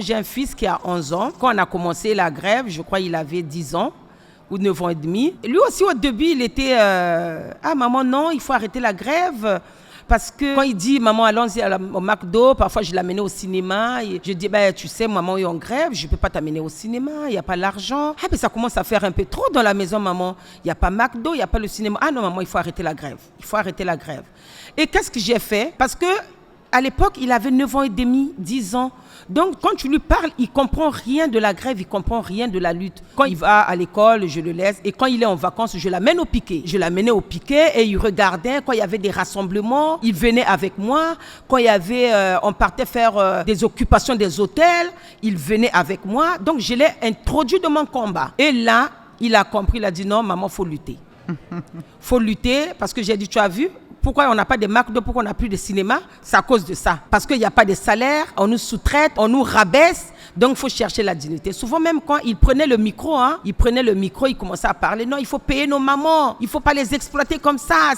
J'ai un fils qui a 11 ans. Quand on a commencé la grève, je crois qu'il avait 10 ans ou 9 ans et demi. Lui aussi, au début, il était ah maman, non, il faut arrêter la grève. Parce que quand il dit, maman, allons-y au McDo, parfois je l'amenais au cinéma. Et je dis, tu sais, maman est en grève, je ne peux pas t'amener au cinéma, il n'y a pas l'argent. Ah, mais ça commence à faire un peu trop dans la maison, maman. Il n'y a pas McDo, il n'y a pas le cinéma. Ah non, maman, il faut arrêter la grève. Il faut arrêter la grève. Et qu'est-ce que j'ai fait? Parce que à l'époque, il avait 9 ans et demi, 10 ans. Donc, quand tu lui parles, il ne comprend rien de la grève, il ne comprend rien de la lutte. Quand il va à l'école, je le laisse. Et quand il est en vacances, je l'amène au piquet. Je l'amenais au piquet et il regardait. Quand il y avait des rassemblements, il venait avec moi. Quand il y avait, on partait faire des occupations des hôtels, il venait avec moi. Donc, je l'ai introduit dans mon combat. Et là, il a compris, il a dit non, maman, il faut lutter. Il faut lutter parce que j'ai dit, tu as vu? Pourquoi on n'a pas de McDo, pourquoi on n'a plus de cinéma? C'est à cause de ça. Parce qu'il n'y a pas de salaire, on nous sous-traite, on nous rabaisse. Donc, il faut chercher la dignité. Souvent, même quand il prenait le micro, il commençait à parler. Non, il faut payer nos mamans. Il ne faut pas les exploiter comme ça.